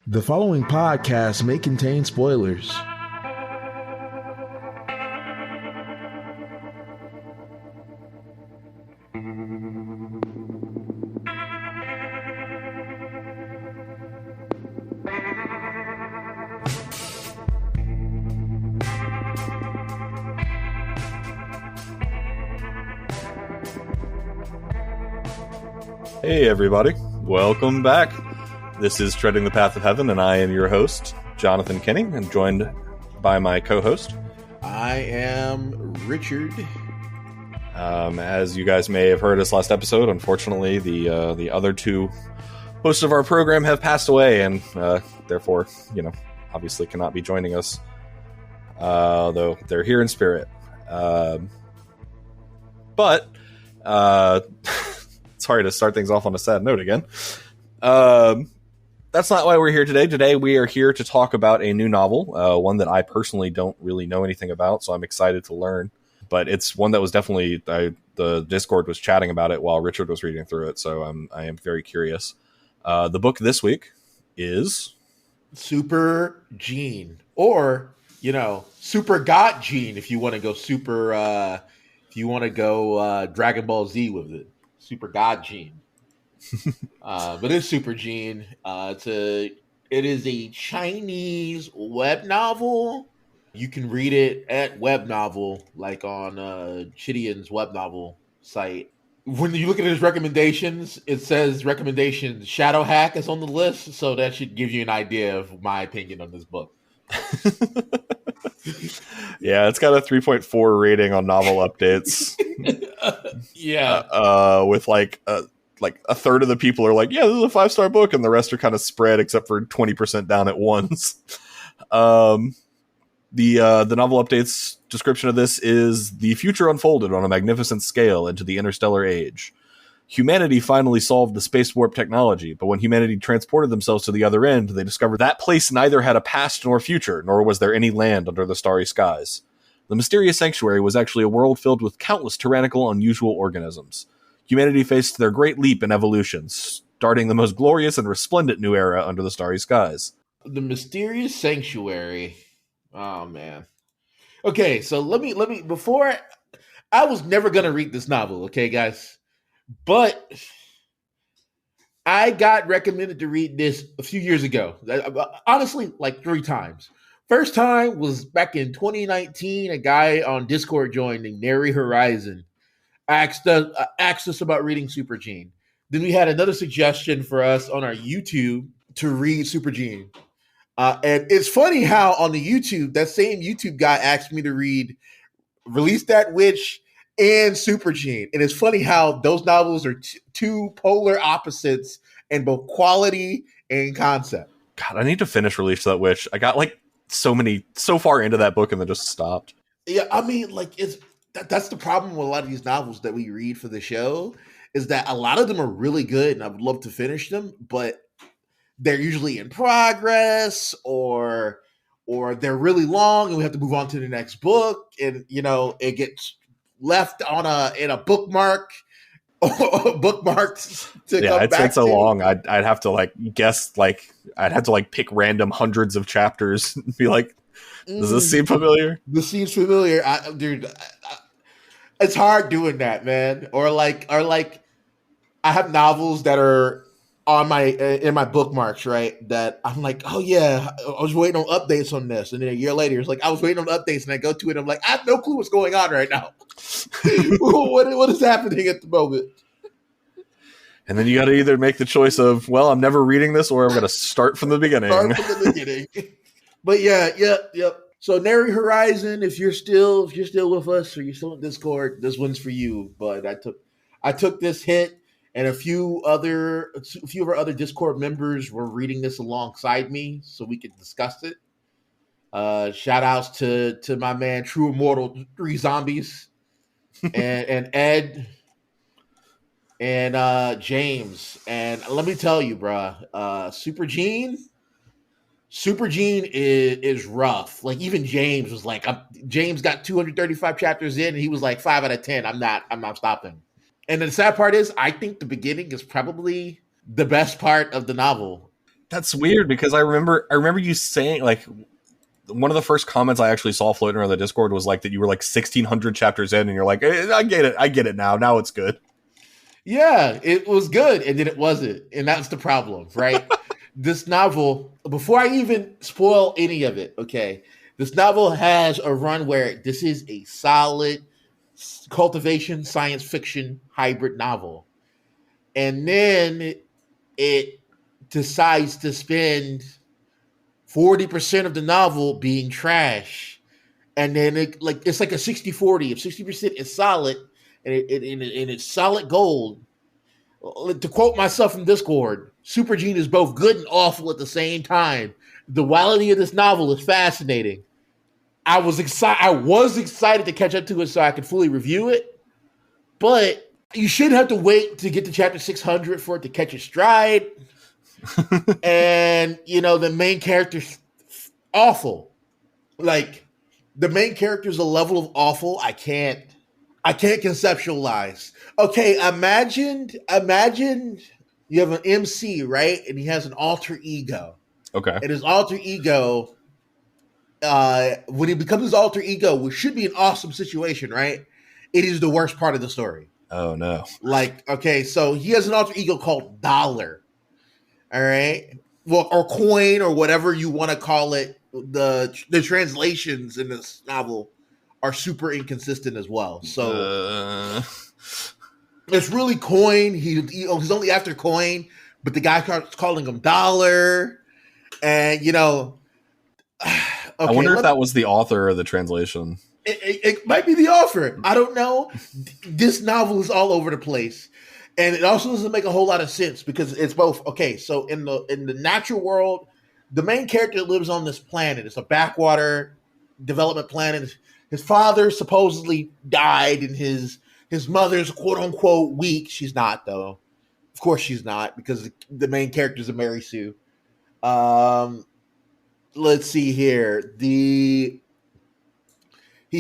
The following podcast may contain spoilers. Hey everybody, welcome back. This is Treading the Path of Heaven, and I am your host, Jonathan Kenning, and joined by my co-host. I am Richard. As you guys may have heard us last episode, unfortunately, the other two hosts of our program have passed away, and therefore, obviously cannot be joining us, though they're here in spirit. But sorry to start things off on a sad note again. That's not why we're here today. Today we are here to talk about a new novel, one that I personally don't really know anything about, so I'm excited to learn. But it's one that was definitely, the Discord was chatting about it while Richard was reading through it, so I am very curious. The book this week is Super Gene, or Super God Gene if you want to go Dragon Ball Z with it. Super God Gene. But it's Super Gene. It is a Chinese web novel. You can read it at Web Novel, like on Chidian's web novel site. When you look at his recommendations, it says recommendation Shadow Hack is on the list, so that should give you an idea of my opinion on this book. Yeah, it's got a 3.4 rating on Novel Updates. With like a third of the people are like, yeah, this is a 5-star book, and the rest are kind of spread except for 20% down at once. The Novel Updates description of this is: the future unfolded on a magnificent scale into the interstellar age. Humanity finally solved the space warp technology, but when humanity transported themselves to the other end, they discovered that place neither had a past nor future, nor was there any land under the starry skies. The mysterious sanctuary was actually a world filled with countless tyrannical, unusual organisms. Humanity faced their great leap in evolution, starting the most glorious and resplendent new era under the starry skies. The mysterious sanctuary. Oh man. Okay, so let me before I was never gonna read this novel, okay, guys? But I got recommended to read this a few years ago. Honestly, like 3 times. First time was back in 2019. A guy on Discord joined named Nary Horizon asked us about reading Super Gene. Then we had another suggestion for us on our YouTube to read Super Gene. And it's funny how on the YouTube, that same YouTube guy asked me to read Release That Witch and Super Gene. And it's funny how those novels are two polar opposites in both quality and concept. God, I need to finish Release That Witch. I got so far into that book and then just stopped. Yeah, I mean, that's the problem with a lot of these novels that we read for the show, is that a lot of them are really good and I would love to finish them, but they're usually in progress or they're really long and we have to move on to the next book, and it gets left in a bookmark bookmarked to come back it's so long. I'd have to guess, I'd have to pick random hundreds of chapters and be like, does this seem familiar? This seems familiar. It's hard doing that, man. Or I have novels that are on in my bookmarks, right? That I'm like, oh yeah, I was waiting on updates on this, and then a year later, it's like I was waiting on updates, and I go to it, I'm like, I have no clue what's going on right now. What is happening at the moment? And then you got to either make the choice of, well, I'm never reading this, or I'm going to start from the beginning. But yep. So Nary Horizon, if you're still with us, or you're still in Discord, this one's for you. But I took this hit, and a few of our other Discord members were reading this alongside me, so we could discuss it. Shout outs to my man True Immortal 3 Zombies and Ed and James. And let me tell you, bruh, Super Gene is rough. Like, even James was like, James got 235 chapters in, and he was like 5 out of 10. I'm not stopping. And the sad part is, I think the beginning is probably the best part of the novel. That's weird because I remember you saying like one of the first comments I actually saw floating around the Discord was like that you were like 1,600 chapters in, and you're like, I get it now. Now it's good. Yeah, it was good, and then it wasn't, and that's the problem, right? This novel, before I even spoil any of it, okay, this novel has a run where this is a solid cultivation science fiction hybrid novel, and then it decides to spend 40% of the novel being trash, and then it's like a 60-40. If 60% is solid and it's solid gold, to quote myself from Discord, Super Gene is both good and awful at the same time. The duality of this novel is fascinating. I was excited to catch up to it so I could fully review it, but you shouldn't have to wait to get to chapter 600 for it to catch a stride. And the main character's awful. Like, the main character's a level of awful I can't conceptualize. Okay, imagine you have an MC, right? And he has an alter ego. Okay. And his alter ego, when he becomes his alter ego, which should be an awesome situation, right? It is the worst part of the story. Oh no. Like, okay, so he has an alter ego called Dollar. All right. Well, or coin, or whatever you want to call it. The translations in this novel are super inconsistent as well. So it's really coin. He's only after coin, but the guy starts calling him Dollar, and okay, I wonder if that was the author of the translation. It might be the author. I don't know. This novel is all over the place, and it also doesn't make a whole lot of sense because it's both. Okay, so in the natural world, the main character lives on this planet. It's a backwater development planet. His father supposedly died, and his mother's quote unquote weak. She's not, though. Of course, she's not, because the main character is a Mary Sue. Let's see here. He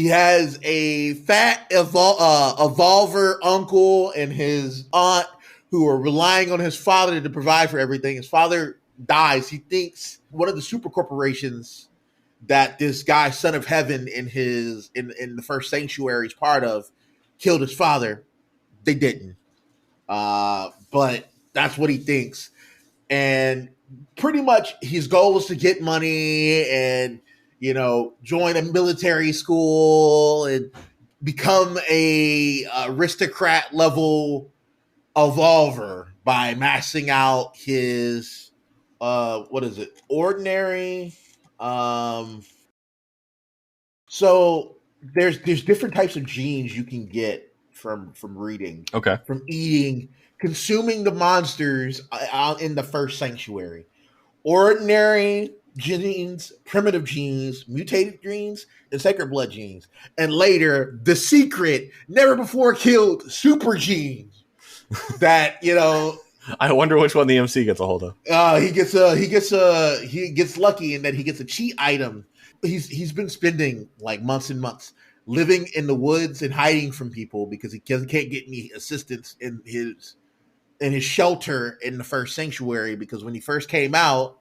has a fat evolver uncle and his aunt who are relying on his father to provide for everything. His father dies. He thinks one of the super corporations that this guy, Son of Heaven, in the first sanctuary is part of, killed his father. They didn't. But that's what he thinks. And pretty much his goal is to get money and, join a military school and become a aristocrat level evolver by maxing out his, ordinary. So there's different types of genes you can get from reading. Okay. From eating, consuming the monsters out in the first sanctuary. Ordinary genes, primitive genes, mutated genes, and sacred blood genes. And later, the secret, never before killed super genes that, I wonder which one the MC gets a hold of. he gets lucky in that he gets a cheat item. He's been spending like months and months living in the woods and hiding from people because he can't get any assistance in his shelter in the first sanctuary, because when he first came out,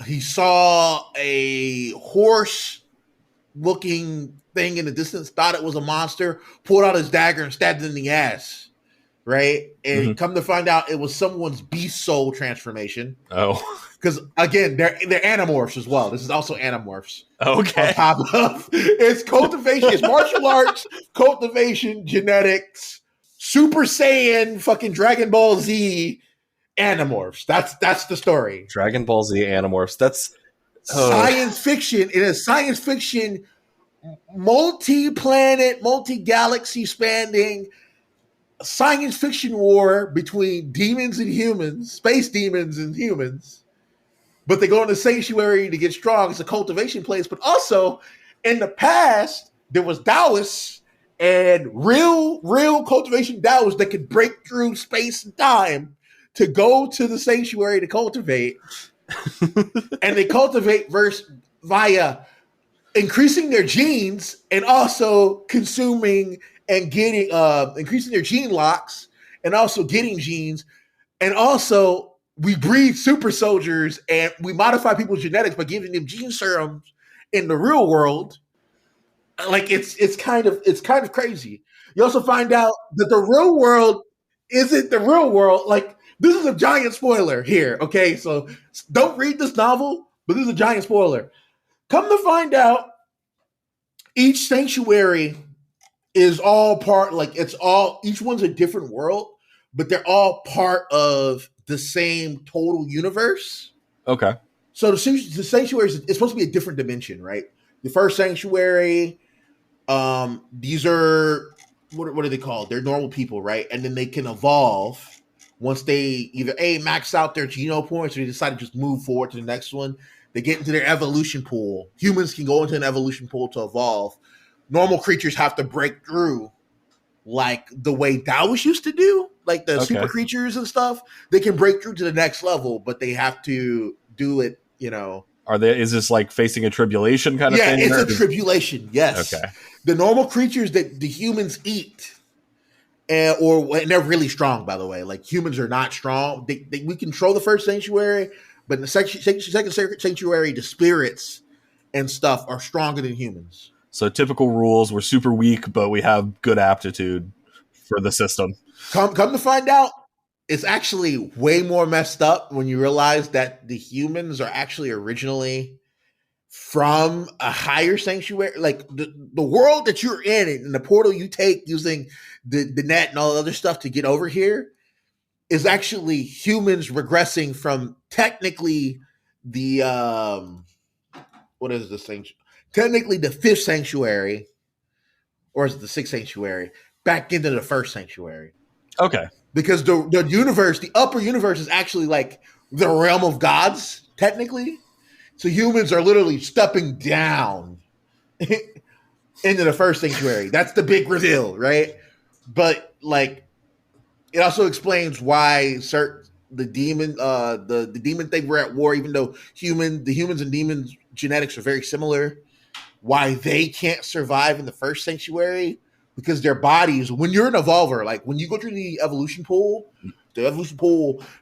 he saw a horse looking thing in the distance, thought it was a monster, pulled out his dagger and stabbed it in the ass. Right? And come to find out, it was someone's beast soul transformation. Oh. Because again, they're animorphs as well. This is also animorphs. Okay. On top of it's cultivation, it's martial arts, cultivation, genetics, Super Saiyan, fucking Dragon Ball Z animorphs. That's the story. Dragon Ball Z animorphs. That's science fiction. In a science fiction, multi-planet, multi-galaxy spanning science fiction war between demons and humans, space demons and humans. But they go in the sanctuary to get strong. It's a cultivation place. But also, in the past, there was Taoists and real cultivation Taoists that could break through space and time to go to the sanctuary to cultivate. And they cultivate via increasing their genes and also consuming and getting increasing their gene locks and also getting genes and also we breed super soldiers and we modify people's genetics by giving them gene serums in the real world. Like it's kind of crazy. You also find out that the real world isn't the real world. Like this is a giant spoiler here. Okay, so don't read this novel, but this is a giant spoiler. Come to find out, each sanctuary is all part, like it's all, each one's a different world, but they're all part of the same total universe. Okay. So the sanctuary is supposed to be a different dimension, right? The first sanctuary, these are what are they called? They're normal people, right? And then they can evolve once they either max out their genome points or they decide to just move forward to the next one. They get into their evolution pool. Humans can go into an evolution pool to evolve. Normal creatures have to break through like the way Taoists used to do, like the super creatures and stuff. They can break through to the next level, but they have to do it, Is this like facing a tribulation kind of thing? Yeah, it's a tribulation, yes. Okay. The normal creatures that the humans eat, and they're really strong, by the way. Like humans are not strong. We control the first sanctuary, but in the second sanctuary, the spirits and stuff are stronger than humans. So typical rules, we're super weak, but we have good aptitude for the system. Come to find out, it's actually way more messed up when you realize that the humans are actually originally from a higher sanctuary. Like the world that you're in and the portal you take using the net and all the other stuff to get over here is actually humans regressing from technically the what is this thing? Technically the fifth sanctuary, or is it the sixth sanctuary, back into the first sanctuary. Okay. Because the universe, the upper universe, is actually like the realm of gods, technically. So humans are literally stepping down into the first sanctuary. That's the big reveal, right? But like, it also explains why the demon thing were at war, even though the humans and demons genetics are very similar. Why they can't survive in the first sanctuary, because their bodies, when you're an evolver, like when you go through the evolution pool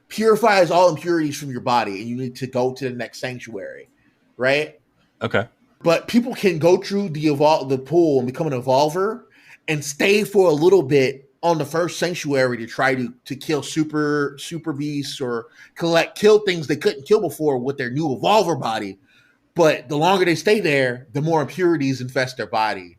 purifies all impurities from your body, and you need to go to the next sanctuary, right? Okay. But people can go through the pool and become an evolver and stay for a little bit on the first sanctuary to try to kill super beasts or kill things they couldn't kill before with their new evolver body. But the longer they stay there, the more impurities infest their body,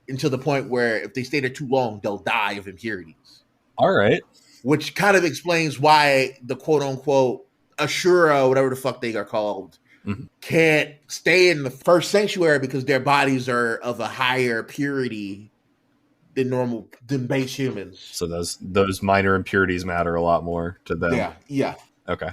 until the point where if they stay there too long, they'll die of impurities. All right. Which kind of explains why the quote unquote Ashura, whatever the fuck they are called, can't stay in the first sanctuary because their bodies are of a higher purity than base humans. So those minor impurities matter a lot more to them. Yeah. Okay.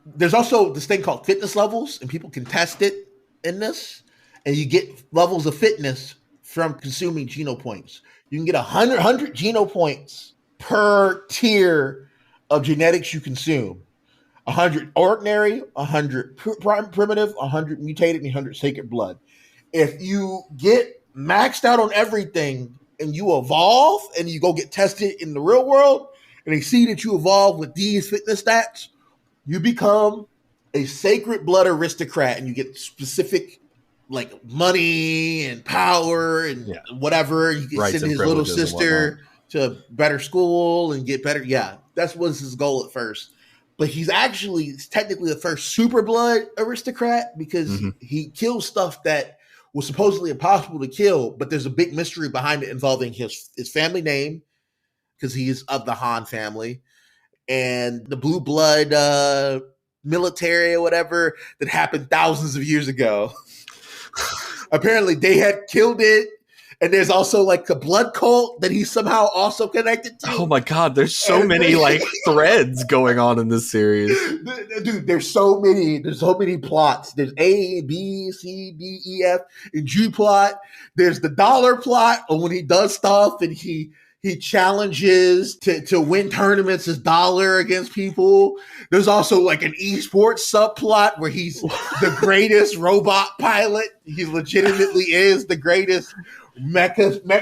There's also this thing called fitness levels, and people can test it in this, and you get levels of fitness from consuming geno points. You can get 100 geno points per tier of genetics you consume. 100 ordinary, 100 primitive, 100 mutated, and 100 sacred blood. If you get maxed out on everything and you evolve and you go get tested in the real world and they see that you evolve with these fitness stats, you become a sacred blood aristocrat, and you get specific like money and power and whatever. You can send his little sister to better school and get better. Yeah, that was his goal at first. But he's technically the first super blood aristocrat because he kills stuff that was supposedly impossible to kill, but there's a big mystery behind it involving his family name, because he is of the Han family, and the blue blood military or whatever that happened thousands of years ago. Apparently they had killed it. And there's also like the blood cult that he's somehow also connected to. Oh my God, there's so many like threads going on in this series. Dude, there's so many plots. There's A, B, C, D, E, F, and G plot. There's the dollar plot of when he does stuff and he He challenges to win tournaments as Dollar against people. There's also like an esports subplot where he's the greatest robot pilot. He legitimately is the greatest mech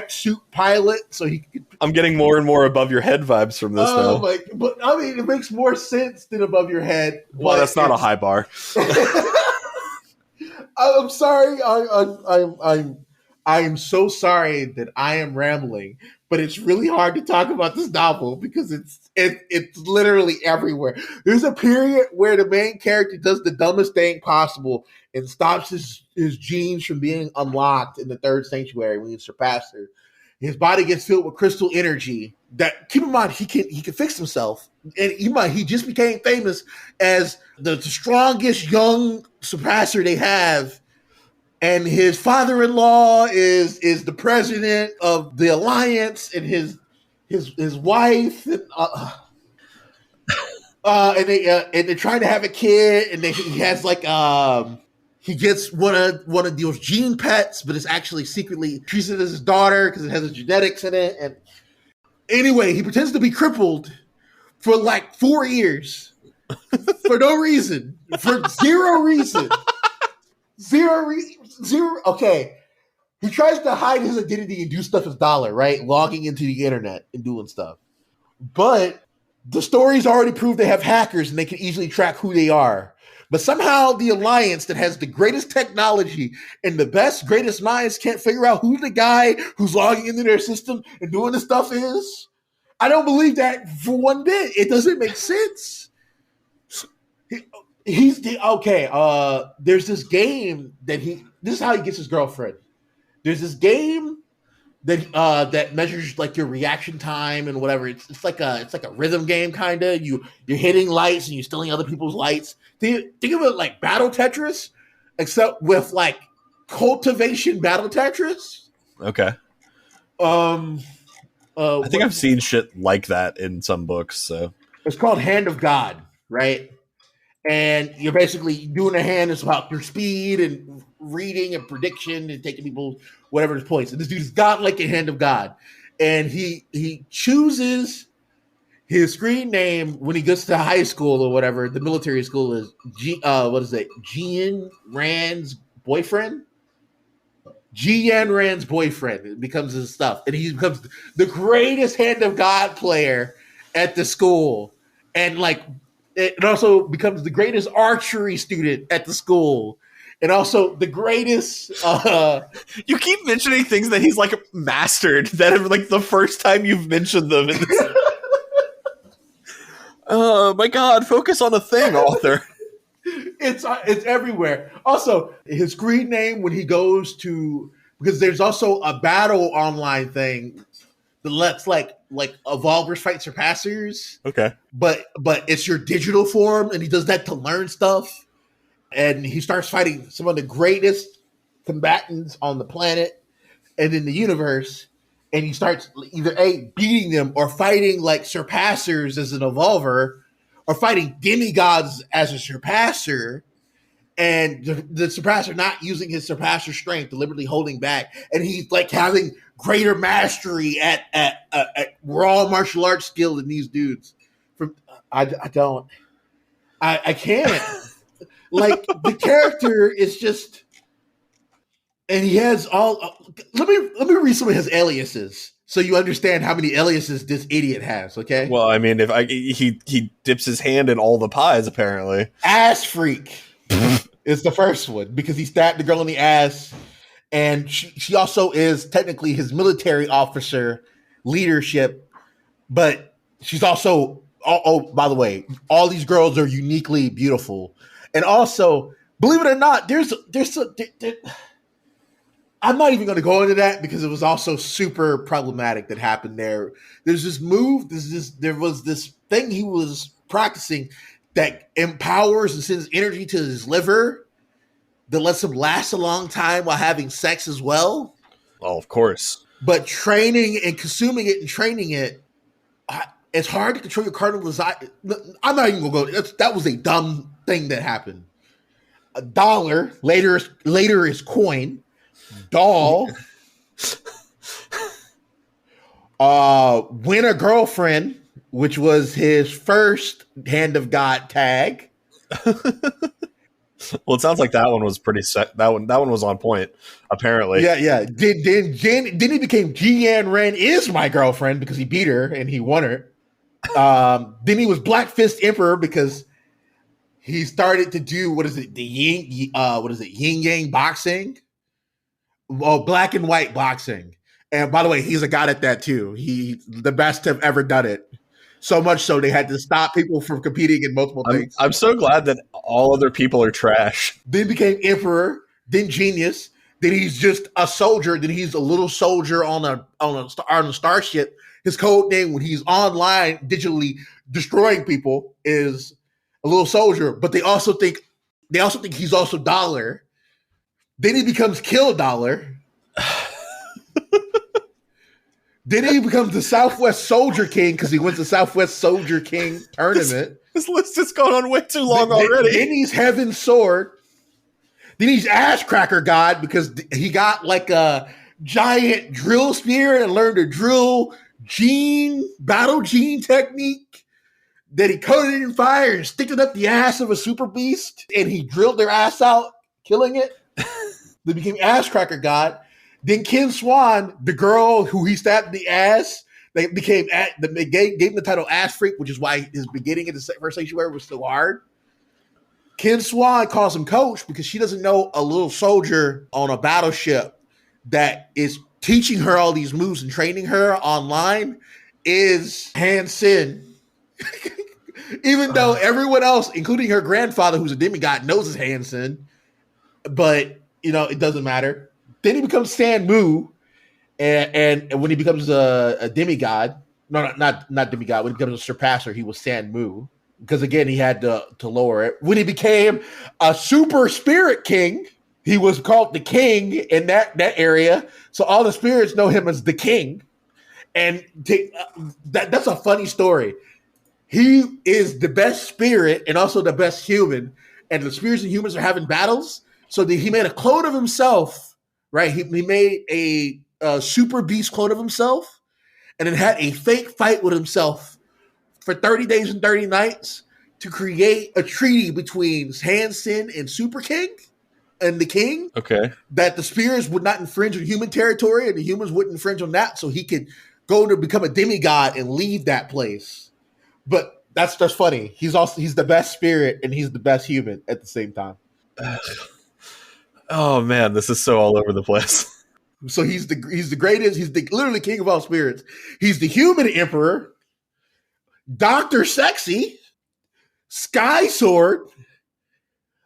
suit pilot. So he could. I'm getting more and more above your head vibes from this now. But I mean, it makes more sense than above your head. Well, that's not a high bar. I'm sorry. I am so sorry that I am rambling, but it's really hard to talk about this novel because it's literally everywhere. There's a period where the main character does the dumbest thing possible and stops his genes from being unlocked in the third sanctuary when he's surpassed her. His body gets filled with crystal energy. That, keep in mind, he can fix himself, and he just became famous as the strongest young surpasser they have. And his father-in-law is the president of the alliance, and his wife, and they're trying to have a kid, and he has like he gets one of those gene pets, but it's actually secretly treats it as his daughter because it has his genetics in it. And anyway, he pretends to be crippled for like 4 years for no reason, for zero reason. Zero. Okay. He tries to hide his identity and do stuff as Dollar, right? Logging into the internet and doing stuff. But the stories already prove they have hackers and they can easily track who they are. But somehow the alliance that has the greatest technology and the best, greatest minds can't figure out who the guy who's logging into their system and doing the stuff is. I don't believe that for one bit. It doesn't make sense. There's this game this is how he gets his girlfriend. There's this game that measures like your reaction time and whatever. It's like a rhythm game kind of. You're hitting lights and you're stealing other people's lights. Think of it like Battle Tetris, except with like cultivation Battle Tetris. Okay. I think I've seen shit like that in some books. So it's called Hand of God, right? And you're basically doing a hand. It's about your speed and reading and prediction and taking people whatever's points. And this dude is godlike in Hand of God. And he chooses his screen name when he gets to high school or whatever. The military school is Jian Rand's boyfriend. Jian Rand's boyfriend. It becomes his stuff. And he becomes the greatest Hand of God player at the school. And like, it also becomes the greatest archery student at the school, and also the greatest. You keep mentioning things that he's like mastered. That are like the first time you've mentioned them. Oh my god! Focus on a thing, author. It's everywhere. Also, his screen name when he goes to, because there's also a battle online thing that lets like evolvers fight surpassers. Okay. But it's your digital form, and he does that to learn stuff. And he starts fighting some of the greatest combatants on the planet and in the universe. And he starts either beating them or fighting like surpassers as an evolver, or fighting demigods as a surpasser. And the surpasser not using his surpasser strength, deliberately holding back, and he's like having greater mastery at raw martial arts skill than these dudes. I can't. Like, the character is just, and he has all. Let me read some of his aliases so you understand how many aliases this idiot has. Okay. Well, I mean, he dips his hand in all the pies, apparently. Ass freak is the first one because he stabbed the girl in the ass, and she also is technically his military officer leadership, but she's also. Oh, by the way, all these girls are uniquely beautiful. And also, believe it or not, I'm not even going to go into that because it was also super problematic that happened there. There's this move, there was this thing he was practicing that empowers and sends energy to his liver that lets him last a long time while having sex as well. Oh, of course. But training and consuming it and training it, it's hard to control your cardinal desire. I'm not even going to go. That was a dumb thing that happened. A dollar, later is coin. Doll. Win a girlfriend, which was his first Hand of God tag. Well, it sounds like that one was pretty set. That one was on point, apparently. Yeah. Then he became Jian Ren is my girlfriend because he beat her and he won her. Then he was Black Fist Emperor because he started to do yin yang boxing. Oh, black and white boxing. And by the way, he's a god at that too. He's the best to have ever done it. So much so they had to stop people from competing in multiple things. I'm so glad that all other people are trash. Then became emperor, then genius, then he's just a soldier, then he's a little soldier on a starship. His code name when he's online digitally destroying people is a little soldier, but they also think he's also Dollar. Then he becomes Kill Dollar. Then he becomes the Southwest Soldier King because he wins the Southwest Soldier King tournament. This list has gone on way too long already. Then he's Heaven's Sword. Then he's Ash Cracker God because he got like a giant drill spear and learned a drill battle gene technique that he coated it in fire and sticked it up the ass of a super beast. And he drilled their ass out, killing it. They became Ash Cracker God. Then Ken Swan, the girl who he stabbed in the ass, they gave him the title Ass Freak, which is why his beginning in the first sanctuary was so hard. Ken Swan calls him Coach because she doesn't know a little soldier on a battleship that is teaching her all these moves and training her online is Han Sin. Even though everyone else, including her grandfather, who's a demigod, knows it's Han Sin, but it doesn't matter. Then he becomes San Mu, and when he becomes a demigod, not demigod, when he becomes a surpasser, he was San Mu. Because again, he had to lower it. When he became a super spirit king, he was called the king in that area. So all the spirits know him as the king. And that's a funny story. He is the best spirit and also the best human. And the spirits and humans are having battles. So he made a clone of himself. Right, he made a super beast clone of himself, and then had a fake fight with himself for 30 days and 30 nights to create a treaty between Han Sin and Super King and the King. Okay, that the spirits would not infringe on human territory, and the humans wouldn't infringe on that, so he could go to become a demigod and leave that place. But that's just funny. He's the best spirit and he's the best human at the same time. Oh man, this is so all over the place. So he's the greatest. He's literally king of all spirits. He's the human emperor, Dr. Sexy, Sky Sword,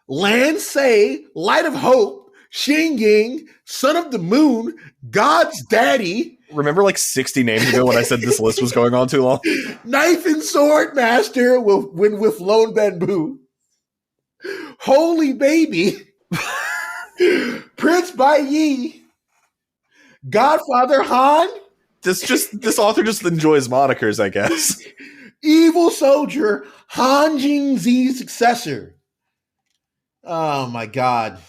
Lan Se, Light of Hope, Xing Ying, Son of the Moon, God's Daddy. Remember like 60 names ago when I said this list was going on too long? Knife and Sword Master with Lone Bamboo. Holy Baby. Prince Bai Yi, Godfather Han. This author just enjoys monikers, I guess. Evil Soldier, Han Jing-Zi's successor. Oh my god.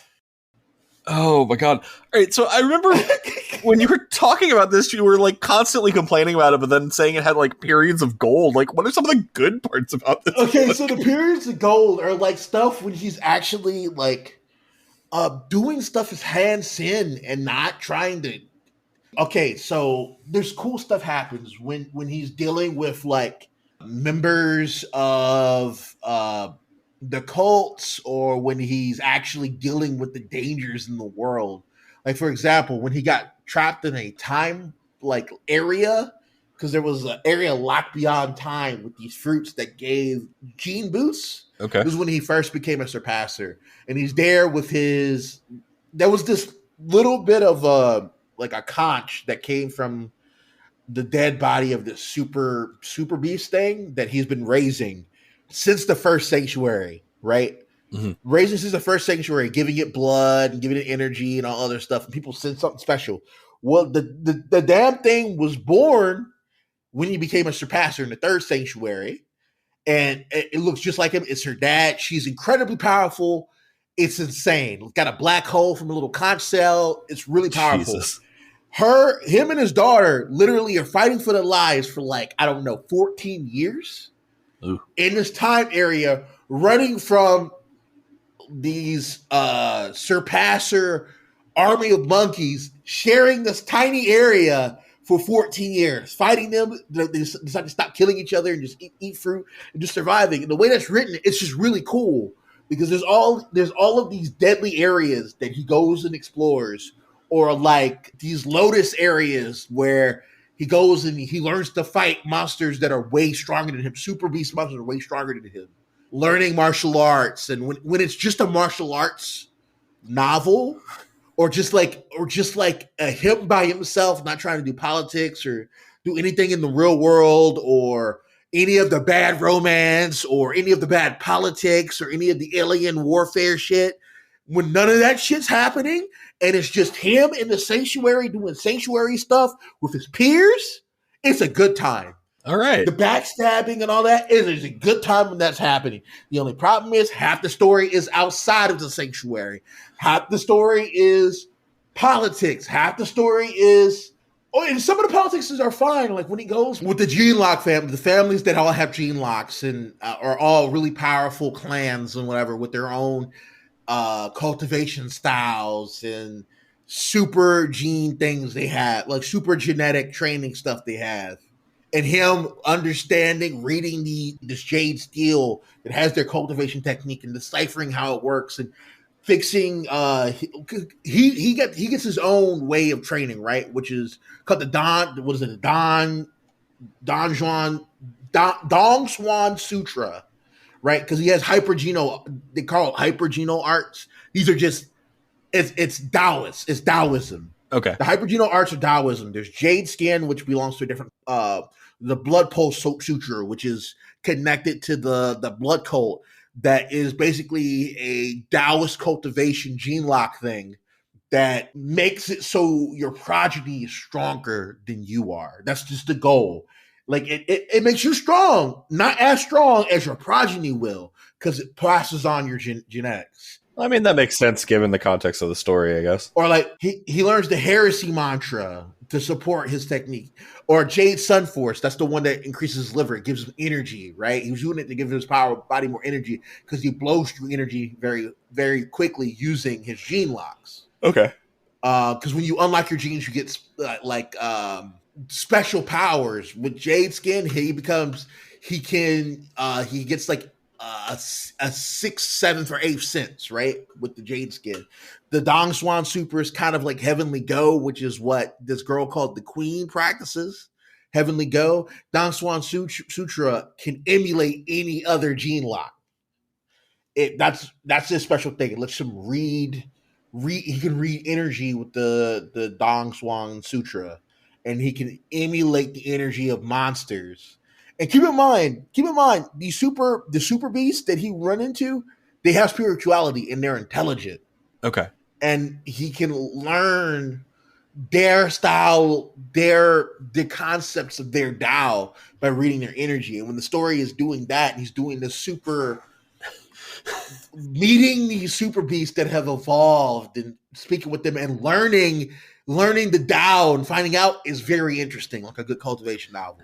Oh my god. All right, so I remember when you were talking about this, you were like constantly complaining about it, but then saying it had like periods of gold. Like, what are some of the good parts about this? Okay, so the periods of gold are like stuff when he's actually like doing stuff as Han Sin and not trying to. Okay, so there's cool stuff happens when he's dealing with like members of the cults, or when he's actually dealing with the dangers in the world. Like for example, when he got trapped in a time like area, because there was an area locked beyond time with these fruits that gave gene boosts. Okay. This is when he first became a surpasser. And he's there with there was this little bit of a conch that came from the dead body of this super beast thing that he's been raising since the first sanctuary, right? Mm-hmm. Raising since the first sanctuary, giving it blood and giving it energy and all other stuff. And people said something special. Well, the damn thing was born when he became a surpasser in the third sanctuary. And it looks just like him. It's her dad. She's incredibly powerful. It's insane. Got a black hole from a little conch cell. It's really powerful. Jesus. him and his daughter literally are fighting for their lives for like, I don't know, 14 years Ooh. in this time area, running from these surpasser army of monkeys, sharing this tiny area for 14 years, fighting them. They decide to stop killing each other and just eat fruit and just surviving. And the way that's written, it's just really cool because there's all of these deadly areas that he goes and explores, or like these lotus areas where he goes and he learns to fight monsters that are way stronger than him. Super beast monsters are way stronger than him. Learning martial arts, and when it's just a martial arts novel, or just like a him by himself, not trying to do politics or do anything in the real world, or any of the bad romance, or any of the bad politics, or any of the alien warfare shit. When none of that shit's happening, and it's just him in the sanctuary doing sanctuary stuff with his peers, it's a good time. All right. The backstabbing and all that is a good time when that's happening. The only problem is half the story is outside of the sanctuary. Half the story is politics. Half the story is, and some of the politics are fine. Like when he goes with the gene lock family, the families that all have gene locks and are all really powerful clans and whatever with their own cultivation styles and super gene things they have, like super genetic training stuff they have. And him understanding, reading this jade steel that has their cultivation technique and deciphering how it works and fixing. He gets his own way of training, right? Which is called the Dong Swan Sutra, right? Because he has they call it hypergeno arts. These are just it's Taoist, it's Taoism. Okay. The hypergeno arts are Taoism. There's jade skin, which belongs to a different the blood pulse sutra, which is connected to the blood cult, that is basically a Taoist cultivation gene lock thing that makes it so your progeny is stronger than you are. That's just the goal. Like it makes you strong, not as strong as your progeny will, because it passes on your genetics. I mean, that makes sense given the context of the story, I guess. Or like he learns the heresy mantra to support his technique. Or Jade Sun Force, that's the one that increases his liver. It gives him energy, right? He was doing it to give his body more energy because he blows through energy very, very quickly using his gene locks. Okay. Because when you unlock your genes, you get special powers. With Jade Skin, he gets like a 6th, 7th, or 8th sense, right? With the Jade Skin. The Dong Swan Super is kind of like Heavenly Go, which is what this girl called the Queen practices. Heavenly Go. Dong Swan Sutra can emulate any other gene lock. That's his special thing. It lets him read. He can read energy with the Dong Swan Sutra, and he can emulate the energy of monsters. And keep in mind, the super beasts that he run into, they have spirituality and they're intelligent. Okay. And he can learn their style, the concepts of their Tao by reading their energy. And when the story is doing that, he's doing the super meeting these super beasts that have evolved and speaking with them and learning the Tao and finding out is very interesting, like a good cultivation novel.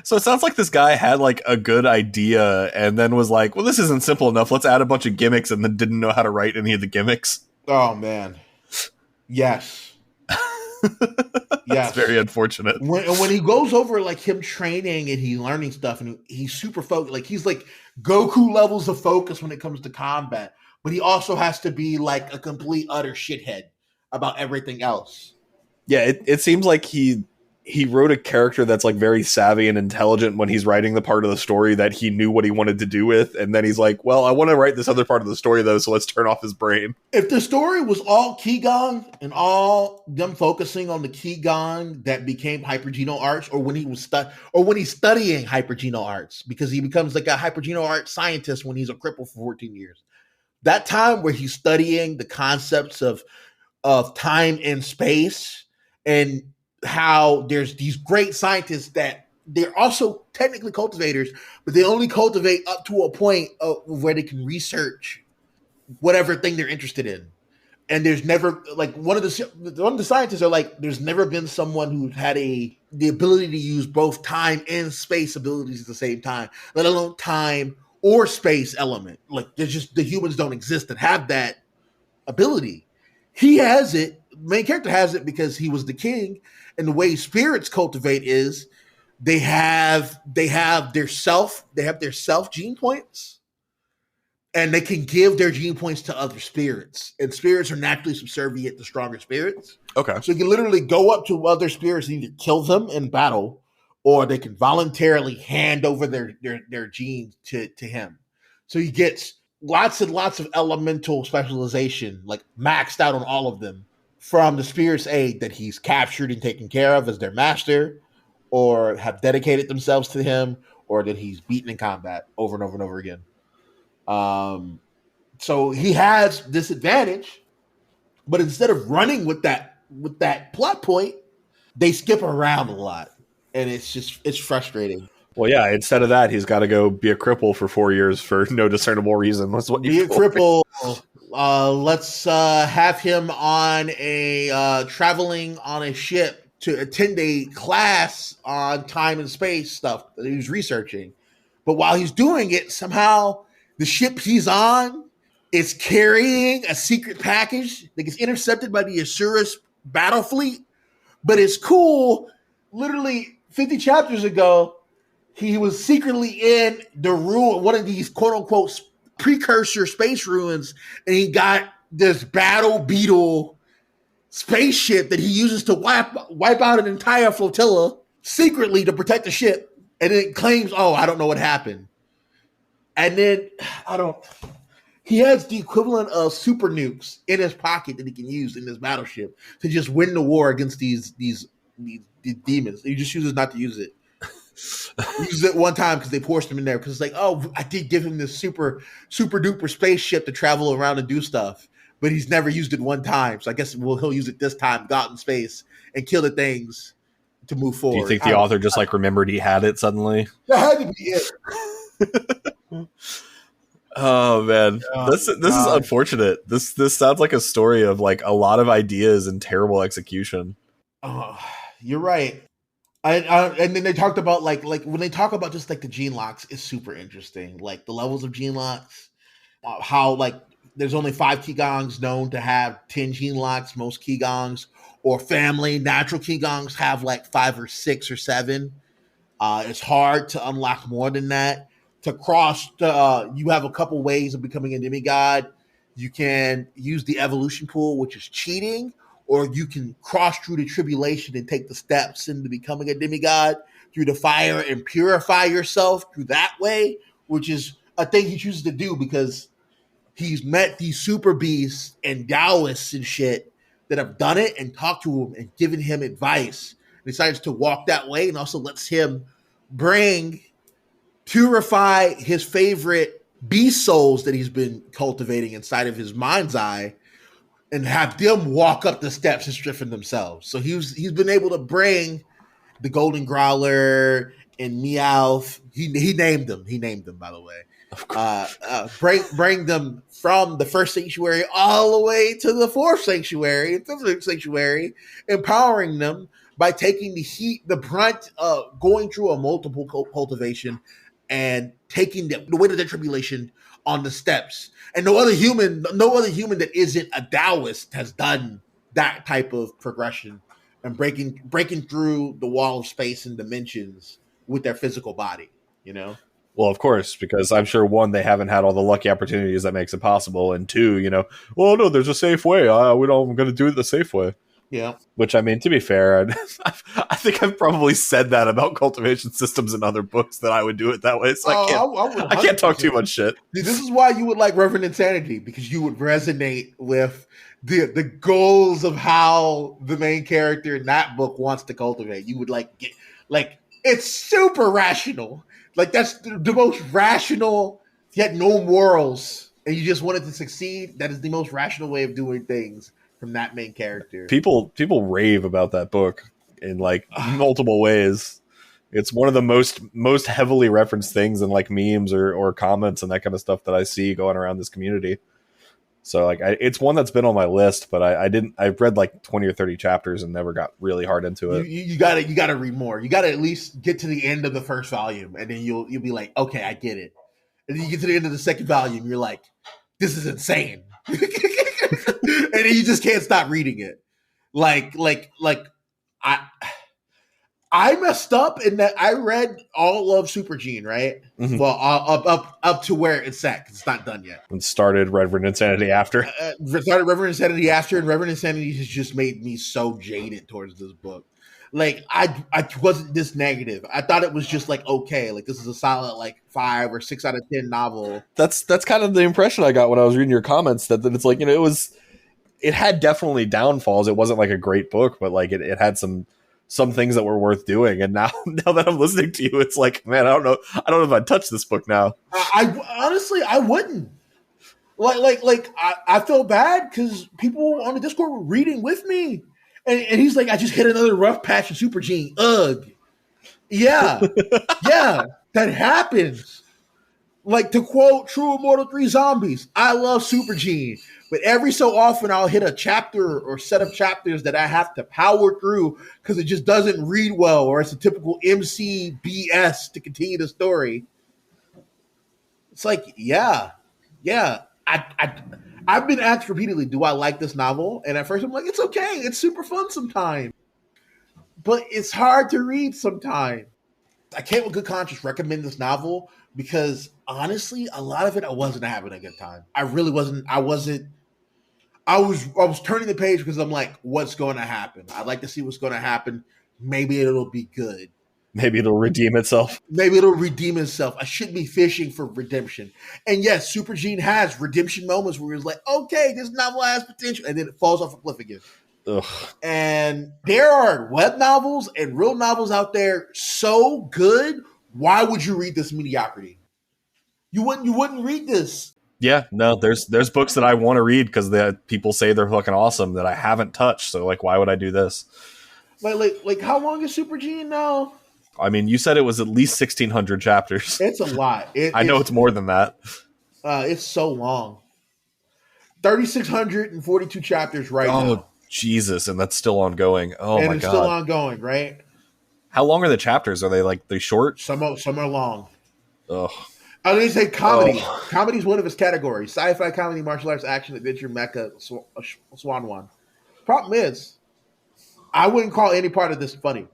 So it sounds like this guy had like a good idea and then was like, well, this isn't simple enough. Let's add a bunch of gimmicks, and then didn't know how to write any of the gimmicks. Oh, man. Yes. That's very unfortunate. When he goes over like him training and he's learning stuff and he's super focused, like he's like Goku levels of focus when it comes to combat, but he also has to be like a complete utter shithead about everything else. Yeah, it seems like he wrote a character that's like very savvy and intelligent when he's writing the part of the story that he knew what he wanted to do with, and then he's like, well, I want to write this other part of the story though, so let's turn off his brain. If the story was all Qigong and all them focusing on the Qigong that became hypergeno arts, or when he's studying hypergeno arts, because he becomes like a hypergeno art scientist when he's a cripple for 14 years. That time where he's studying the concepts of time and space, and how there's these great scientists that they're also technically cultivators, but they only cultivate up to a point of where they can research whatever thing they're interested in. And there's never like one of the scientists are like, there's never been someone who had the ability to use both time and space abilities at the same time, let alone time or space element. Like there's just the humans don't exist that have that ability. He has it. The main character has it because he was the king, and the way spirits cultivate is they have their self gene points, and they can give their gene points to other spirits. And spirits are naturally subservient to stronger spirits. Okay. So you can literally go up to other spirits and either kill them in battle, or they can voluntarily hand over their genes to him. So he gets lots and lots of elemental specialization, like maxed out on all of them, from the spirit's aid that he's captured and taken care of as their master, or have dedicated themselves to him, or that he's beaten in combat over and over and over again. So he has this advantage, but instead of running with that plot point, they skip around a lot, and it's frustrating. Well, yeah. Instead of that, he's got to go be a cripple for 4 years for no discernible reason. That's what Be a cripple. Let's have him on traveling on a ship to attend a class on time and space stuff that he was researching. But while he's doing it, somehow the ship he's on is carrying a secret package that gets intercepted by the Asurus battle fleet. But it's cool. Literally 50 chapters ago, he was secretly in the one of these quote unquote precursor space ruins, and he got this battle beetle spaceship that he uses to wipe out an entire flotilla secretly to protect the ship. And then it claims, oh, I don't know what happened. And then he has the equivalent of super nukes in his pocket that he can use in this battleship to just win the war against these demons. He just chooses not to use it. He uses it one time because they forced him in there, because it's like, oh, I did give him this super duper spaceship to travel around and do stuff, but he's never used it one time. So I guess he'll use it this time, go out in space and kill the things to move forward. Do you think the author just like remembered he had it suddenly? That had to be it. Oh man, this is unfortunate. This sounds like a story of like a lot of ideas and terrible execution. You're right. And then they talked about like when they talk about just like the gene locks, it's super interesting. Like the levels of gene locks, how like there's only 5 Qigong's known to have 10 gene locks. Most Qigong's or family natural Qigong's have like 5 or 6 or 7. It's hard to unlock more than that. To cross, you have a couple ways of becoming a demigod. You can use the evolution pool, which is cheating, or you can cross through the tribulation and take the steps into becoming a demigod through the fire and purify yourself through that way, which is a thing he chooses to do because he's met these super beasts and Taoists and shit that have done it and talked to him and given him advice. He decides to walk that way, and also lets him purify his favorite beast souls that he's been cultivating inside of his mind's eye, and have them walk up the steps and strengthen themselves. So he's been able to bring the Golden Growler and Meowth. He named them. He named them, by the way. Bring them from the first sanctuary all the way to the fourth sanctuary and fifth sanctuary, empowering them by taking the brunt of going through a multiple cultivation and taking the weight of their tribulation on the steps. And no other human that isn't a Taoist has done that type of progression and breaking through the wall of space and dimensions with their physical body, you know? Well, of course, because I'm sure, one, they haven't had all the lucky opportunities that makes it possible, and two, well, no, there's a safe way. I'm going to do it the safe way. Yeah. Which, I mean, to be fair, I think I've probably said that about cultivation systems in other books, that I would do it that way. So I can't talk too much shit. See, this is why you would like Reverend Insanity, because you would resonate with the goals of how the main character in that book wants to cultivate. You would it's super rational. Like that's the most rational, yet no morals, and you just want it to succeed. That is the most rational way of doing things from that main character. People rave about that book in like multiple ways. It's one of the most heavily referenced things in like memes or comments and that kind of stuff that I see going around this community. So like it's one that's been on my list, but I've read like 20 or 30 chapters and never got really hard into it. You gotta read more. You gotta at least get to the end of the first volume, and then you'll be like, okay, I get it. And then you get to the end of the second volume, you're like, this is insane. And then you just can't stop reading it. Like I messed up in that I read all of Super Gene, right? Mhm. Well, up to where it's at, 'cause it's not done yet. And started Reverend Insanity after. Started Reverend Insanity after, and Reverend Insanity has just made me so jaded towards this book. Like I wasn't this negative. I thought it was just like okay, like this is a solid like 5 or 6 out of 10 novel. That's kind of the impression I got when I was reading your comments, that it's like, it had definitely downfalls. It wasn't like a great book, but like it had some things that were worth doing. And now that I'm listening to you, it's like, man, I don't know if I'd touch this book now. I honestly I wouldn't. I feel bad because people on the Discord were reading with me, and he's like, I just hit another rough patch of Super Gene. Ugh, yeah, yeah, that happens. Like to quote True Immortal 3 Zombies, I love Super Gene, but every so often I'll hit a chapter or set of chapters that I have to power through because it just doesn't read well, or it's a typical MC BS to continue the story. It's like, yeah. I've been asked repeatedly, do I like this novel? And at first I'm like, it's okay. It's super fun sometimes. But it's hard to read sometimes. I can't with good conscience recommend this novel because honestly, a lot of it I wasn't having a good time. I really wasn't. I was turning the page because I'm like, what's going to happen? I'd like to see what's going to happen. Maybe it'll be good. Maybe it'll redeem itself. Maybe it'll redeem itself. I should be fishing for redemption. And yes, Super Gene has redemption moments where it's like, okay, this novel has potential. And then it falls off a cliff again. Ugh. And there are web novels and real novels out there so good. Why would you read this mediocrity? You wouldn't read this. Yeah, no, there's books that I want to read because people say they're fucking awesome that I haven't touched. So like, why would I do this? Like how long is Super Gene now? I mean, you said it was at least 1,600 chapters. It's a lot. I know it's more than that. It's so long. 3,642 chapters right now. Oh, Jesus, and that's still ongoing. Oh, and my God. And it's still ongoing, right? How long are the chapters? Are they short? Some are long. Ugh. I was going to say comedy. Oh. Comedy is one of its categories. Sci-fi, comedy, martial arts, action, adventure, mecha, swan one. Problem is, I wouldn't call any part of this funny.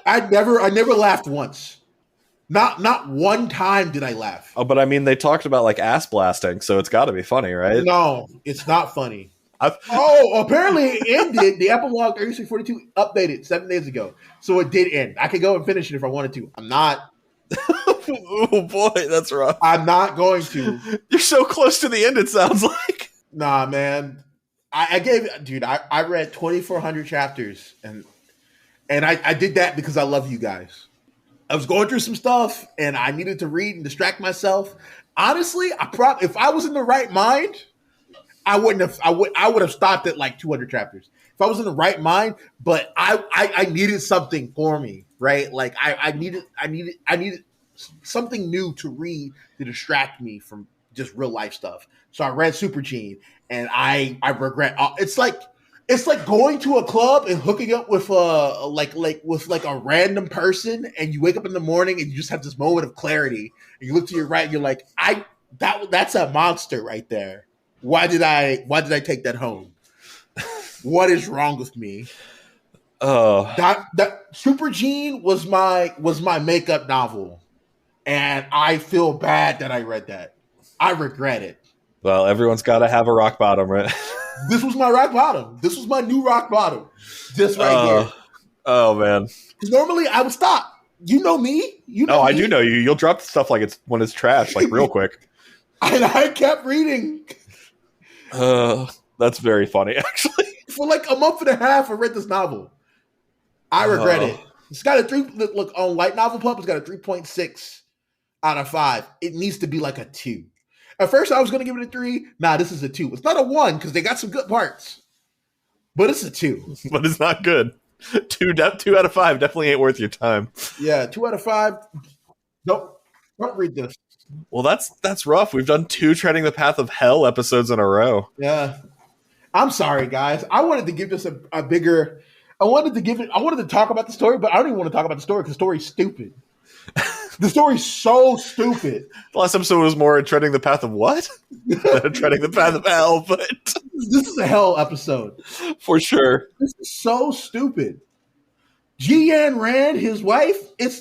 I never laughed once. Not one time did I laugh. Oh, but I mean, they talked about like ass blasting, so it's got to be funny, right? No, it's not funny. Apparently it ended. The epilogue 3642 updated 7 days ago, so it did end. I could go and finish it if I wanted to. I'm not. Oh boy, that's rough. I'm not going to. You're so close to the end. It sounds like. Nah, man. I read 2,400 chapters and I did that because I love you guys. I was going through some stuff and I needed to read and distract myself. Honestly, if I was in the right mind, I would have stopped at like 200 chapters. If I was in the right mind, but I needed something for me, right? Like I needed something new to read to distract me from just real life stuff. So I read Super Gene and I regret it's like going to a club and hooking up with a random person, and you wake up in the morning and you just have this moment of clarity, and you look to your right and you're like, that's a monster right there. Why did I take that home? What is wrong with me? Oh, that Super Gene was my makeup novel, and I feel bad that I read that. I regret it. Well, everyone's got to have a rock bottom, right? This was my rock bottom. This was my new rock bottom. This right here. Oh, man. Because normally I would stop. You know me. I do know you. You'll drop stuff like when it's trash, like real quick. And I kept reading. That's very funny, actually. For like a month and a half, I read this novel. I regret it. It's got a 3. Look, on White Novel Pub, it's got a 3.6 out of 5. It needs to be like a 2. At first, I was going to give it a 3. Nah, this is a 2. It's not a 1 because they got some good parts. But it's a 2. But it's not good. 2 out of 5 definitely ain't worth your time. Yeah, 2 out of 5. Nope. Don't read this. Well, that's rough. We've done 2 Treading the Path of Hell episodes in a row. Yeah. I'm sorry, guys. I wanted to give this a bigger. I wanted to talk about the story, but I don't even want to talk about the story because the story's stupid. The story's so stupid. The last episode was more Treading the Path of what? Treading the Path of Hell, but This is a hell episode. for sure. This is so stupid. Ji-Yan Rand, his wife,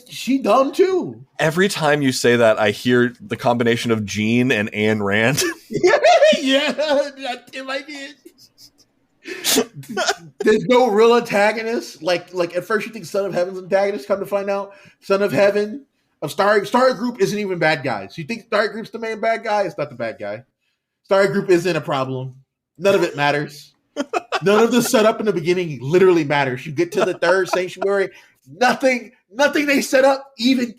she dumb too. Every time you say that, I hear the combination of Gene and Ayn Rand. Yeah, it might be it. There's no real antagonist. Like at first you think Son of Heaven's antagonist. Come to find out, Son of Heaven of Starry Group isn't even bad guys. You think Starry Group's the main bad guy? It's not the bad guy. Starry Group isn't a problem. None of it matters. None of the setup in the beginning literally matters. You get to the third sanctuary, nothing they set up, even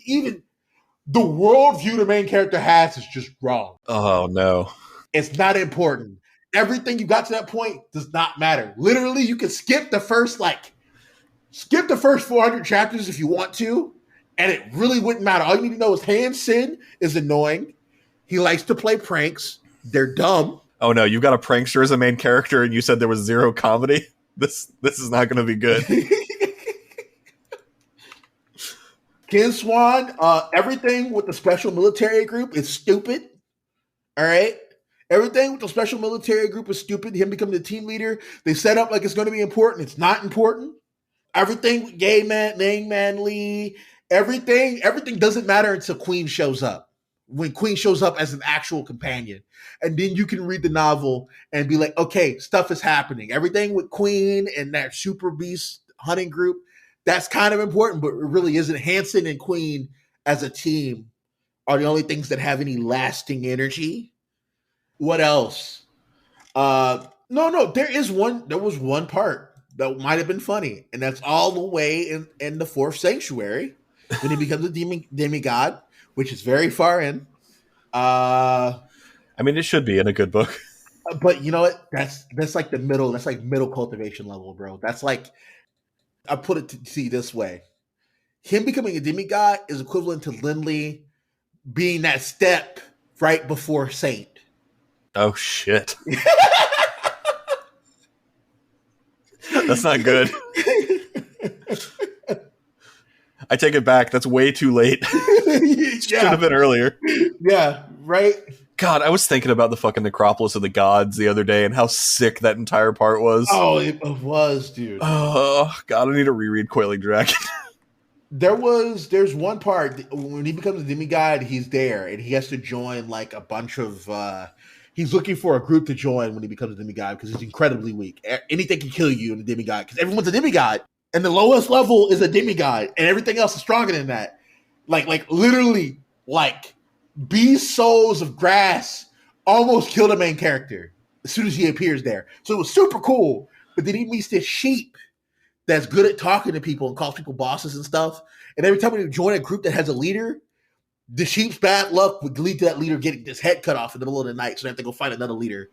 the worldview the main character has is just wrong. Oh no. It's not important. Everything you got to that point does not matter. Literally, you can skip the first 400 chapters if you want to, and it really wouldn't matter. All you need to know is Han Sin is annoying. He likes to play pranks. They're dumb. Oh no, you've got a prankster as a main character and you said there was 0 comedy? This is not going to be good. Ken Swan, everything with the special military group is stupid. All right? Everything with the special military group is stupid. Him becoming the team leader, they set up like it's going to be important. It's not important. Everything with Gay Man, Nang Man Lee, everything doesn't matter until Queen shows up. When Queen shows up as an actual companion. And then you can read the novel and be like, okay, stuff is happening. Everything with Queen and that super beast hunting group, that's kind of important, but it really isn't. Hanson and Queen as a team are the only things that have any lasting energy. What else? No, there was one part that might have been funny, and that's all the way in the 4th sanctuary when he becomes a demigod, which is very far in. I mean, it should be in a good book. But you know what? That's like the middle. That's like middle cultivation level, bro. That's like, I put it to see this way: him becoming a demigod is equivalent to Lindley being that step right before Saint. Oh shit. That's not good. I take it back. That's way too late. Should have been earlier. Yeah, right? God, I was thinking about the fucking Necropolis of the Gods the other day and how sick that entire part was. Oh, it was, dude. Oh, God, I need to reread Coiling Dragon. There's one part when he becomes a demigod, he's there and he has to join like a bunch of he's looking for a group to join when he becomes a demigod because he's incredibly weak. Anything can kill you in a demigod because everyone's a demigod. And the lowest level is a demigod, and everything else is stronger than that. Like literally, like beast souls of grass almost kill the main character as soon as he appears there. So it was super cool. But then he meets this sheep that's good at talking to people and calls people bosses and stuff. And every time we join a group that has a leader, the sheep's bad luck would lead to that leader getting his head cut off in the middle of the night. So they have to go find another leader.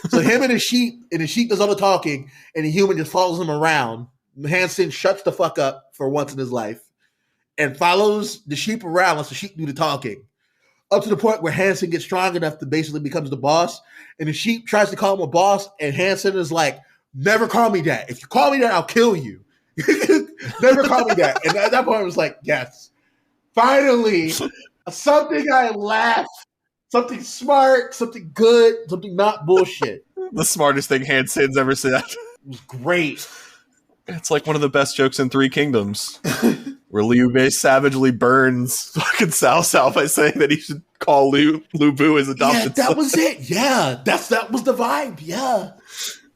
So him and the sheep does all the talking, and the human just follows him around. Hanson shuts the fuck up for once in his life and follows the sheep around, lets the sheep do the talking. Up to the point where Hanson gets strong enough to basically becomes the boss. And the sheep tries to call him a boss, and Hanson is like, never call me that. If you call me that, I'll kill you. Never call me that. And at that point, I was like, yes. Finally, something I laugh. Something smart, something good, something not bullshit. The smartest thing Hanson's ever said. It was great. It's like one of the best jokes in Three Kingdoms, where Liu Bei savagely burns fucking Cao Cao by saying that he should call Lu Bu his adopted son. Yeah, that was it. Yeah, that was the vibe. Yeah,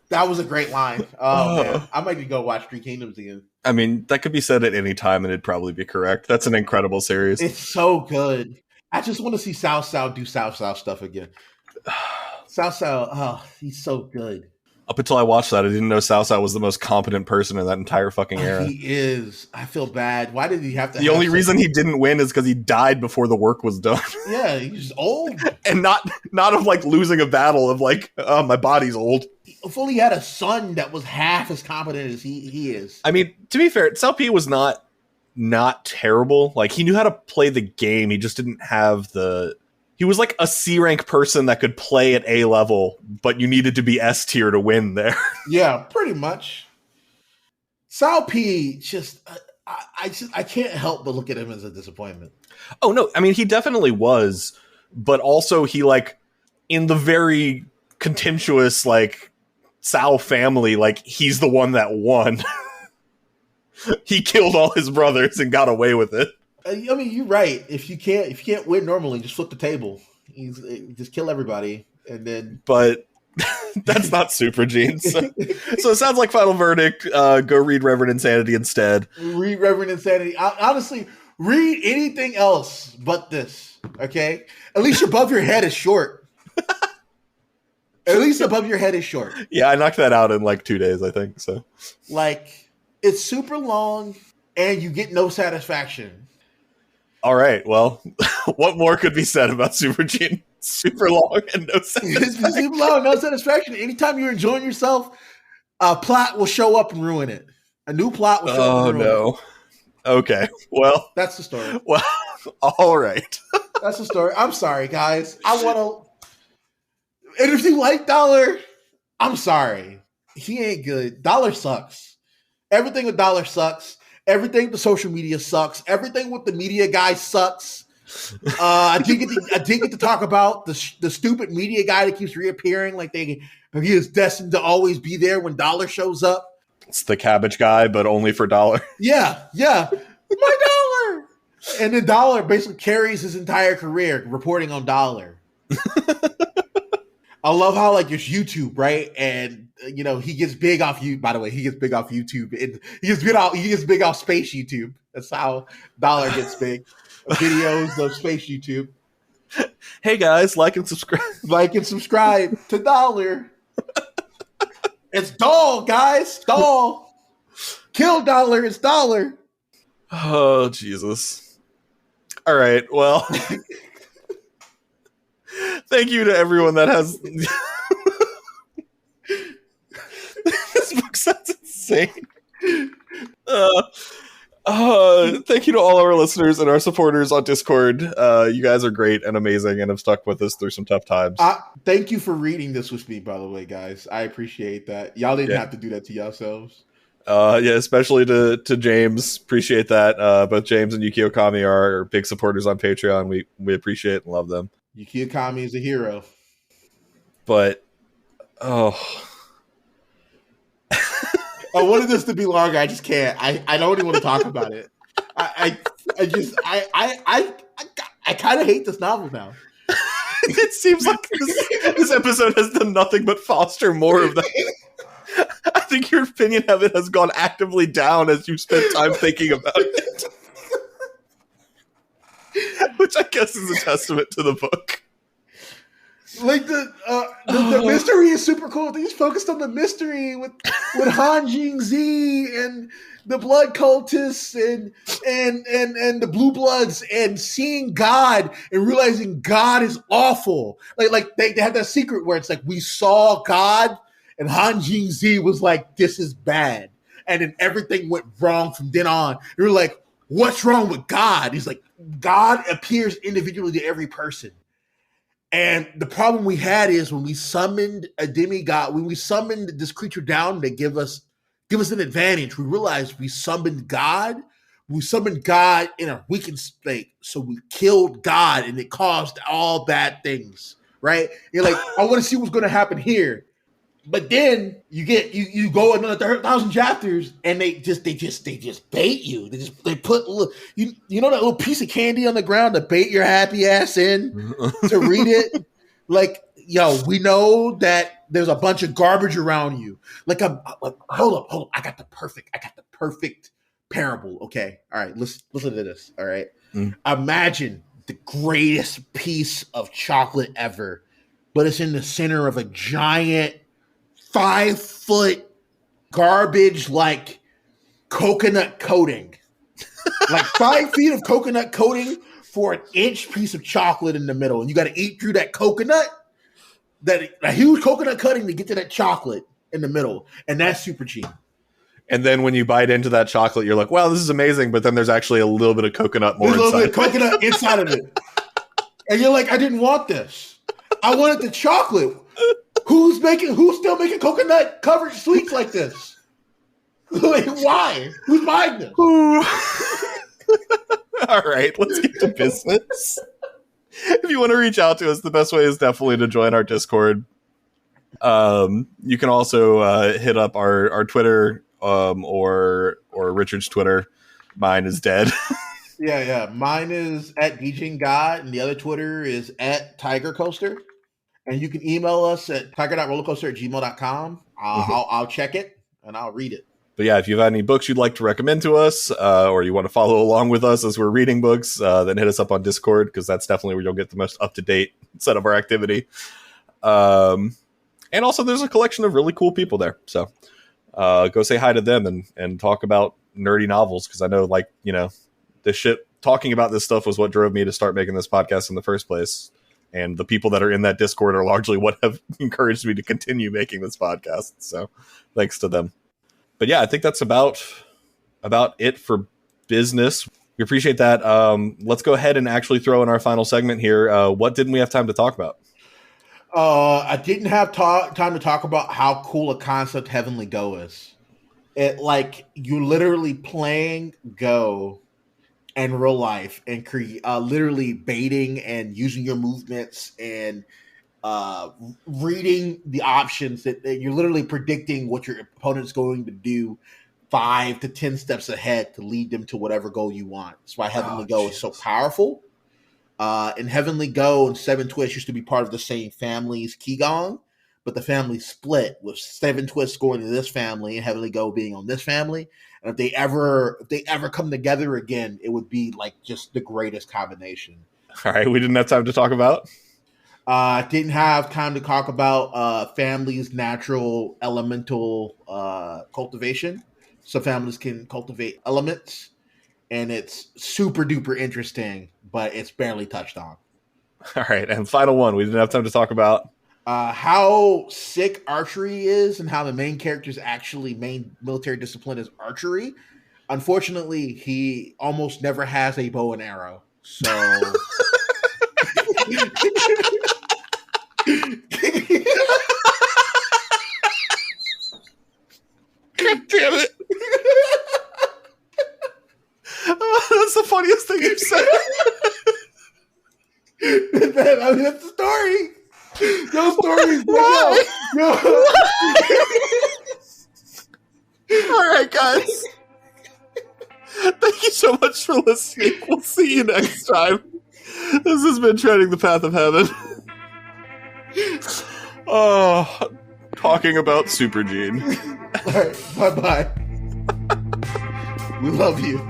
that was a great line. Oh man, I might go watch Three Kingdoms again. I mean, that could be said at any time, and it'd probably be correct. That's an incredible series. It's so good. I just want to see Cao Cao do Cao Cao stuff again. Cao Cao, oh, he's so good. Up until I watched that, I didn't know Cao Cao was the most competent person in that entire fucking era. He is. I feel bad. Why did he have to? The only reason he didn't win is because he died before the work was done. Yeah, he's old, and not of like losing a battle of like, oh, my body's old. If only he had a son that was half as competent as he is. I mean, to be fair, Cao Pi was not terrible. Like, he knew how to play the game. He just didn't have the He was like a C rank person that could play at A level, but you needed to be S tier to win there. Yeah, pretty much. Sal P just I can't help but look at him as a disappointment. Oh no, I mean he definitely was, but also he like in the very contemptuous like Sal family, like he's the one that won. He killed all his brothers and got away with it. I mean, you're right. If you can't win normally, just flip the table. Just kill everybody, and then. But that's not Super Genes. So it sounds like final verdict. Go read Reverend Insanity instead. Read Reverend Insanity. Honestly, read anything else but this. Okay, at least above your head is short. At least above your head is short. Yeah, I knocked that out in like 2 days, I think. So, like, it's super long, and you get no satisfaction. All right. Well, what more could be said about Super Gene? Super long and no satisfaction. Super long, no satisfaction. Anytime you're enjoying yourself, a plot will show up and ruin it. A new plot will show up and ruin it. Oh, no. Okay. Well. That's the story. Well, all right. That's the story. I'm sorry, guys. I want to... And if you like Dollar, I'm sorry. He ain't good. Dollar sucks. Everything with Dollar sucks. Everything with social media sucks. Everything with the media guy sucks. I did get to talk about the stupid media guy that keeps reappearing, like he is destined to always be there when Dollar shows up. It's the cabbage guy, but only for Dollar. Yeah, my Dollar. And then Dollar basically carries his entire career reporting on Dollar. I love how like there's YouTube, right? And you know, he gets big off you. By the way, he gets big off YouTube. And he gets big off space YouTube. That's how Dollar gets big. Videos of space YouTube. Hey guys, like and subscribe. Like and subscribe to Dollar. It's Doll, guys. Doll. Kill Dollar. It's Dollar. Oh, Jesus. All right. Well, thank you to everyone that has. This book sounds insane. Thank you to all our listeners and our supporters on Discord. You guys are great and amazing and have stuck with us through some tough times. Thank you for reading this with me, by the way, guys. I appreciate that. Y'all didn't have to do that to yourselves. Yeah, especially to James. Appreciate that. Both James and Yuki Okami are big supporters on Patreon. We appreciate and love them. Yuki Okami is a hero. But, I wanted this to be longer. I just can't. I don't even want to talk about it. I kind of hate this novel now. It seems like this episode has done nothing but foster more of that. I think your opinion of it has gone actively down as you spent time thinking about it. Which I guess is a testament to the book. Like the mystery is super cool. He's focused on the mystery with Han Jing-Z and the blood cultists and the blue bloods and seeing God and realizing God is awful. Like they had that secret where it's like we saw God and Han Jing-Z was like, this is bad. And then everything went wrong from then on. We were like, what's wrong with God? He's like, God appears individually to every person. And the problem we had is when we summoned a demigod, when we summoned this creature down to give us an advantage, we realized we summoned God. We summoned God in a weakened state. So we killed God and it caused all bad things, right? You're like, I want to see what's going to happen here. But then you go another 1,000 chapters and they just bait you. They put you know that little piece of candy on the ground to bait your happy ass in to read it. Like, yo, we know that there's a bunch of garbage around you. Like, hold up. I got the perfect parable. Okay, all right. Listen to this. All right. Imagine the greatest piece of chocolate ever, but it's in the center of a giant 5-foot garbage like coconut coating. Like 5 feet of coconut coating for an inch piece of chocolate in the middle. And you got to eat through that coconut, a huge coconut cutting to get to that chocolate in the middle. And that's super cheap. And then when you bite into that chocolate, you're like, wow, this is amazing. But then there's actually a little bit of coconut more inside. A little bit of coconut inside of it. And you're like, I didn't want this. I wanted the chocolate. Who's still making coconut covered sweets like this? Like, why? Who's buying this? All right, let's get to business. If you want to reach out to us, the best way is definitely to join our Discord. You can also hit up our Twitter or Richard's Twitter. Mine is dead. Yeah. Mine is at DJing God, and the other Twitter is at Tiger Coaster. And you can email us at tiger.rollercoaster@gmail.com. I'll check it and I'll read it. But yeah, if you have any books you'd like to recommend to us, or you want to follow along with us as we're reading books, then hit us up on Discord, because that's definitely where you'll get the most up-to-date set of our activity. And also, there's a collection of really cool people there. So go say hi to them and talk about nerdy novels, because I know, talking about this stuff was what drove me to start making this podcast in the first place. And the people that are in that Discord are largely what have encouraged me to continue making this podcast. So thanks to them. But yeah, I think that's about it for business. We appreciate that. Let's go ahead and actually throw in our final segment here. What didn't we have time to talk about? I didn't have time to talk about how cool a concept Heavenly Go is. You're literally playing Go in real life and literally baiting and using your movements and reading the options that you're literally predicting what your opponent's going to do 5 to 10 steps ahead to lead them to whatever goal you want. That's why Heavenly Go is so powerful. And Heavenly Go and Seven Twists used to be part of the same family's Qigong, but the family split, with Seven Twists going to this family and Heavenly Go being on this family. And if they ever come together again, it would be like just the greatest combination. All right, we didn't have time to talk about. Didn't have time to talk about families' natural elemental cultivation. So families can cultivate elements, and it's super duper interesting, but it's barely touched on. All right, and final one, we didn't have time to talk about. How sick archery is and how the main character's actually main military discipline is archery. Unfortunately, he almost never has a bow and arrow. So God damn it. That's the funniest thing you've said. That's the story. Those stories. Yo. All right, guys. Thank you so much for listening. We'll see you next time. This has been Treading the Path of Heaven. Talking about Super Gene. All right, bye-bye. We love you.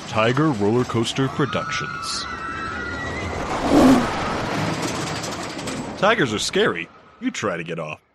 Tiger Roller Coaster Productions. Tigers are scary. You try to get off.